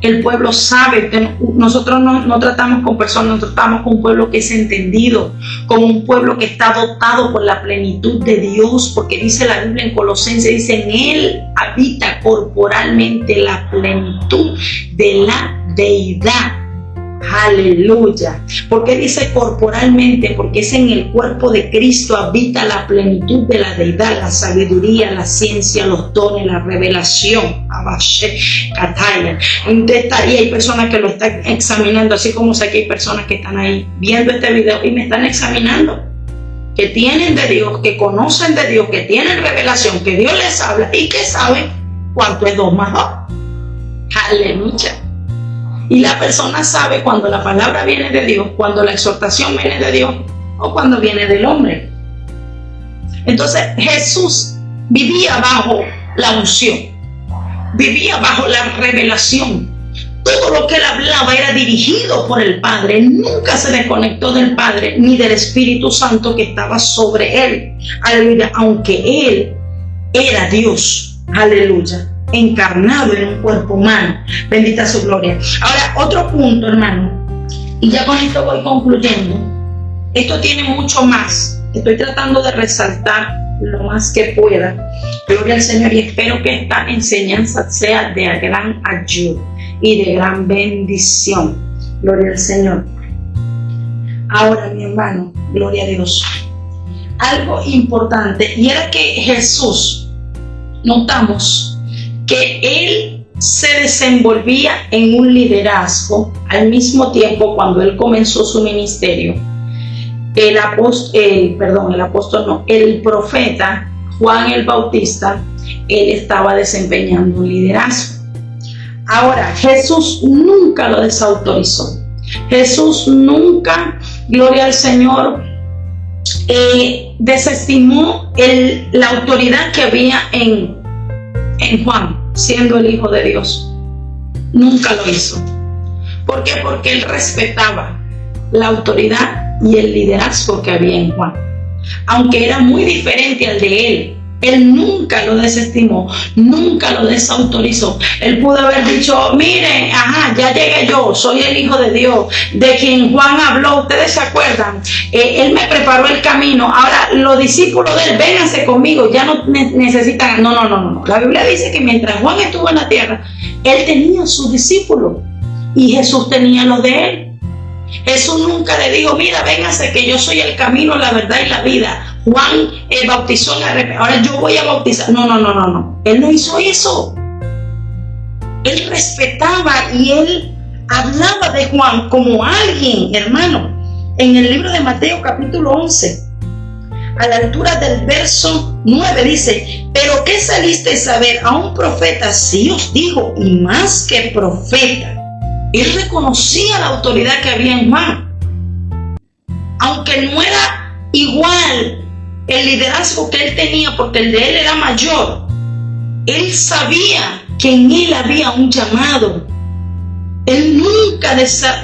El pueblo sabe. Nosotros no tratamos con personas, nosotros tratamos con un pueblo que es entendido, con un pueblo que está dotado por la plenitud de Dios, porque dice la Biblia en Colosenses, dice, en Él habita corporalmente la plenitud de la deidad. Aleluya. ¿Por qué dice corporalmente? Porque es en el cuerpo de Cristo habita la plenitud de la deidad, la sabiduría, la ciencia, los dones, la revelación. Entonces, y hay personas que lo están examinando, así como sé que hay personas que están ahí viendo este video y me están examinando, que tienen de Dios, que conocen de Dios, que tienen revelación, que Dios les habla y que saben cuánto es 2 más 2. Aleluya. Y la persona sabe cuando la palabra viene de Dios, cuando la exhortación viene de Dios o cuando viene del hombre. Entonces Jesús vivía bajo la unción, vivía bajo la revelación. Todo lo que él hablaba era dirigido por el Padre. Nunca se desconectó del Padre ni del Espíritu Santo que estaba sobre él. Aleluya. Aunque él era Dios. Aleluya. Encarnado en un cuerpo humano. Bendita su gloria. Ahora, otro punto, hermano, y ya con esto voy concluyendo. Esto tiene mucho más. Estoy tratando de resaltar lo más que pueda. Gloria al Señor, y espero que esta enseñanza sea de gran ayuda y de gran bendición. Gloria al Señor. Ahora, mi hermano, gloria a Dios. Algo importante, y era que Jesús, notamos que él se desenvolvía en un liderazgo al mismo tiempo cuando él comenzó su ministerio. El profeta Juan el Bautista, él estaba desempeñando un liderazgo. Ahora, Jesús nunca lo desautorizó. Jesús nunca, gloria al Señor, desestimó la autoridad que había en Juan, siendo el Hijo de Dios. Nunca lo hizo. ¿Por qué? Porque él respetaba la autoridad y el liderazgo que había en Juan. Aunque era muy diferente al de él nunca lo desestimó, nunca lo desautorizó. Él pudo haber dicho, miren, ya llegué yo, soy el Hijo de Dios, de quien Juan habló, ustedes se acuerdan, él me preparó el camino, ahora los discípulos de él, vénganse conmigo, ya no necesitan, no. La Biblia dice que mientras Juan estuvo en la tierra, él tenía sus discípulos y Jesús tenía los de él. Jesús nunca le dijo, mira, véngase que yo soy el camino, la verdad y la vida. Juan bautizó en arrepentimiento, ahora yo voy a bautizar. No. Él no hizo eso. Él respetaba y él hablaba de Juan como alguien, hermano. En el libro de Mateo capítulo 11, a la altura del verso 9 dice, pero ¿qué salisteis a ver? A un profeta, sí os digo, y más que profeta. Él reconocía la autoridad que había en Juan. Aunque no era igual el liderazgo que él tenía, porque el de él era mayor, él sabía que en él había un llamado. Él nunca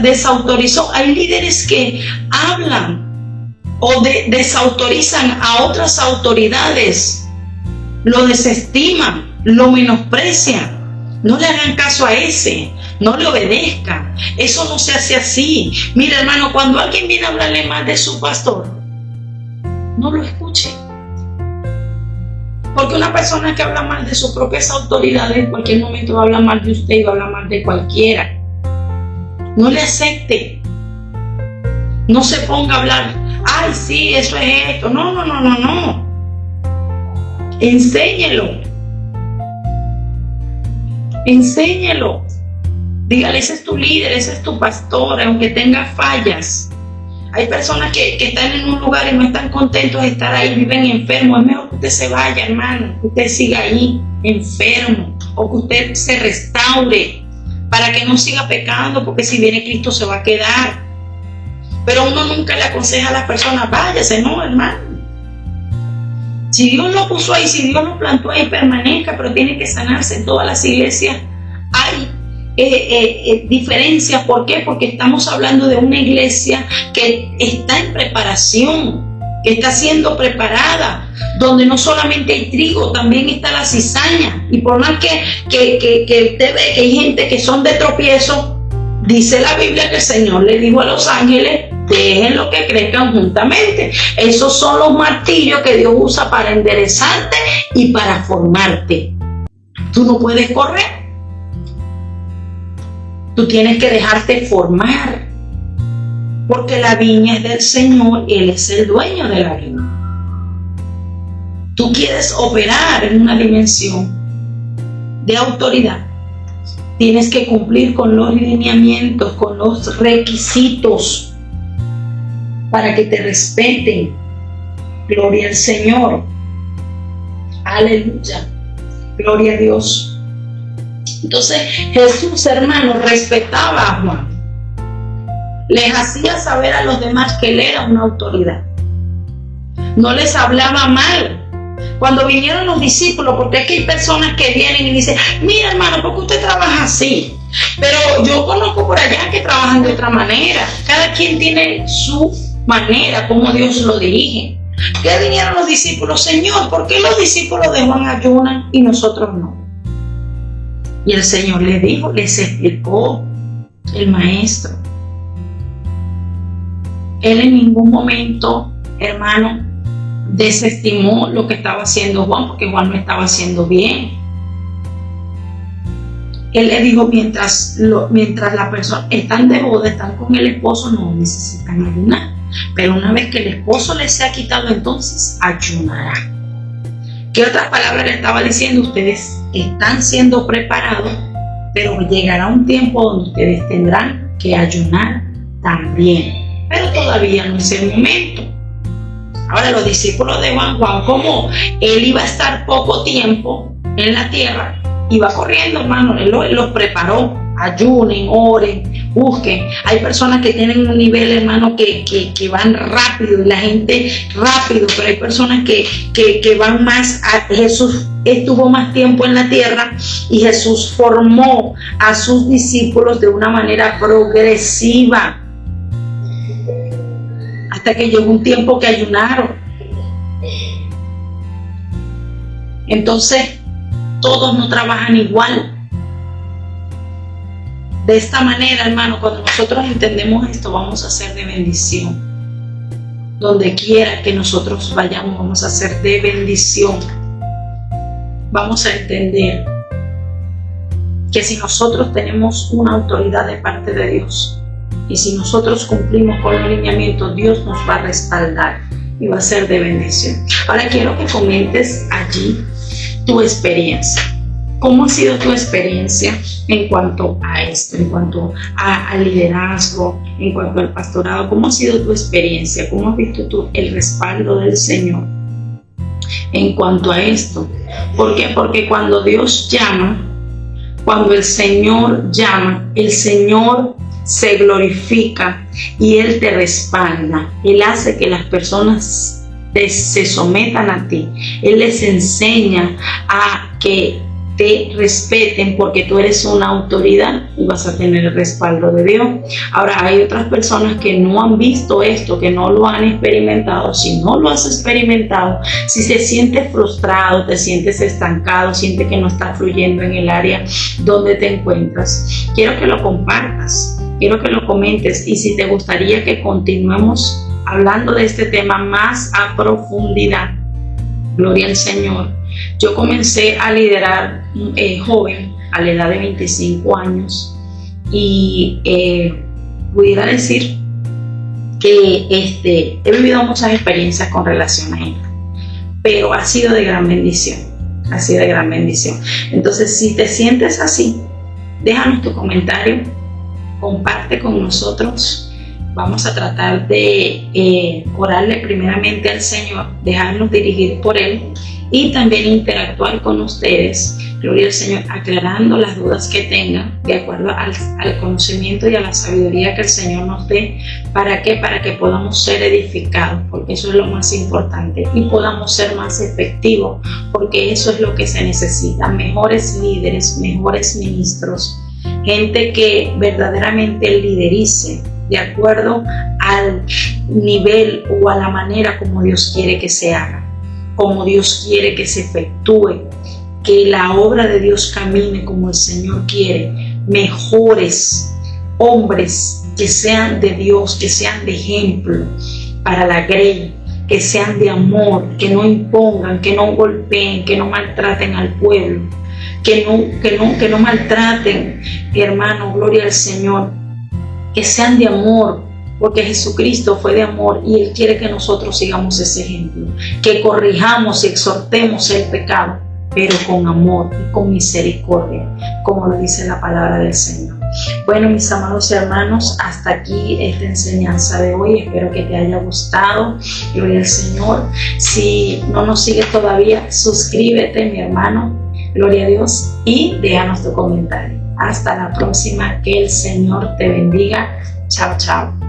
desautorizó. Hay líderes que hablan o desautorizan a otras autoridades, lo desestiman, lo menosprecian. No le hagan caso a ese, no le obedezcan. Eso no se hace así. Mira, hermano, cuando alguien viene a hablarle mal de su pastor, no lo escuche. Porque una persona que habla mal de sus propias autoridades en cualquier momento va a hablar mal de usted y va a hablar mal de cualquiera. No le acepte. No se ponga a hablar, ay, sí, eso es esto. No. Enséñelo. Enséñelo. Dígale, ese es tu líder, ese es tu pastor, aunque tenga fallas. Hay personas que están en un lugar y no están contentos de estar ahí, viven enfermos. Es mejor que usted se vaya, hermano, que usted siga ahí enfermo, o que usted se restaure para que no siga pecando, porque si viene Cristo se va a quedar. Pero uno nunca le aconseja a las personas, váyase, no, hermano. Si Dios lo puso ahí, si Dios lo plantó ahí, permanezca, pero tiene que sanarse. En todas las iglesias hay diferencias. ¿Por qué? Porque estamos hablando de una iglesia que está en preparación, que está siendo preparada, donde no solamente hay trigo, también está la cizaña. Y por más que usted ve que hay gente que son de tropiezo, dice la Biblia que el Señor le dijo a los ángeles: dejen lo que crezcan juntamente. Esos son los martillos que Dios usa para enderezarte y para formarte. Tú no puedes correr. Tú tienes que dejarte formar. Porque la viña es del Señor, Él es el dueño de la viña. Tú quieres operar en una dimensión de autoridad. Tienes que cumplir con los lineamientos, con los requisitos para que te respeten. Gloria al Señor. Aleluya. Gloria a Dios. Entonces Jesús, hermano, respetaba a Juan. Les hacía saber a los demás que él era una autoridad. No les hablaba mal. Cuando vinieron los discípulos, porque es que hay personas que vienen y dicen: mira, hermano, ¿por qué usted trabaja así? Pero yo conozco por allá que trabajan de otra manera. Cada quien tiene su manera, como Dios lo dirige. ¿Qué vinieron los discípulos? Señor, ¿por qué los discípulos de Juan ayunan y nosotros no? Y el Señor les dijo, les explicó el maestro. Él en ningún momento, hermano, desestimó lo que estaba haciendo Juan, porque Juan no estaba haciendo bien. Él le dijo: mientras la persona están de boda, están con el esposo, no necesitan ayunar. Pero una vez que el esposo les sea quitado, entonces ayunará. ¿Qué otras palabras le estaba diciendo? Ustedes están siendo preparados, pero llegará un tiempo donde ustedes tendrán que ayunar también. Pero todavía no es el momento. Ahora, los discípulos de Juan, como él iba a estar poco tiempo en la tierra, iba corriendo, hermano. Él los preparó. Ayunen, oren, busquen. Hay personas que tienen un nivel, hermano, que van rápido, y la gente rápido, pero hay personas que van más. Jesús estuvo más tiempo en la tierra y Jesús formó a sus discípulos de una manera progresiva, hasta que llegó un tiempo que ayunaron. Entonces, todos no trabajan igual. De esta manera, hermano, cuando nosotros entendemos esto, vamos a ser de bendición. Donde quiera que nosotros vayamos, vamos a ser de bendición. Vamos a entender que si nosotros tenemos una autoridad de parte de Dios, y si nosotros cumplimos con los lineamientos, Dios nos va a respaldar y va a ser de bendición. Ahora quiero que comentes allí tu experiencia. ¿Cómo ha sido tu experiencia en cuanto a esto, en cuanto al liderazgo, en cuanto al pastorado? ¿Cómo ha sido tu experiencia? ¿Cómo has visto tú el respaldo del Señor en cuanto a esto? ¿Por qué? Porque cuando Dios llama, cuando el Señor llama, el Señor se glorifica y Él te respalda. Él hace que las personas se sometan a ti. Él les enseña a que te respeten, porque tú eres una autoridad y vas a tener el respaldo de Dios. Ahora, hay otras personas que no han visto esto, que no lo han experimentado. Si no lo has experimentado, si te sientes frustrado, te sientes estancado, sientes que no está fluyendo en el área donde te encuentras, quiero que lo compartas, quiero que lo comentes, y si te gustaría que continuemos hablando de este tema más a profundidad, gloria al Señor. Yo comencé a liderar joven, a la edad de 25 años, y pudiera decir que he vivido muchas experiencias con relación a esto, pero ha sido de gran bendición, ha sido de gran bendición. Entonces, si te sientes así, déjanos tu comentario, comparte con nosotros. Vamos a tratar de orarle primeramente al Señor, dejarnos dirigir por Él y también interactuar con ustedes gloria al Señor, aclarando las dudas que tengan de acuerdo al conocimiento y a la sabiduría que el Señor nos dé. ¿Para qué? Para que podamos ser edificados, porque eso es lo más importante, y podamos ser más efectivos, porque eso es lo que se necesita. Mejores líderes, mejores ministros, gente que verdaderamente liderice de acuerdo al nivel o a la manera como Dios quiere que se haga, como Dios quiere que se efectúe, que la obra de Dios camine como el Señor quiere. Mejores hombres que sean de Dios, que sean de ejemplo para la grey, que sean de amor, que no impongan, que no golpeen, que no maltraten al pueblo, que no maltraten, hermano, gloria al Señor, que sean de amor, porque Jesucristo fue de amor y Él quiere que nosotros sigamos ese ejemplo, que corrijamos y exhortemos el pecado, pero con amor y con misericordia, como lo dice la palabra del Señor. Bueno, mis amados hermanos, hasta aquí esta enseñanza de hoy. Espero que te haya gustado. Gloria al Señor. Si no nos sigues todavía, suscríbete, mi hermano. Gloria a Dios. Y déjanos tu comentario. Hasta la próxima. Que el Señor te bendiga. Chao, chao.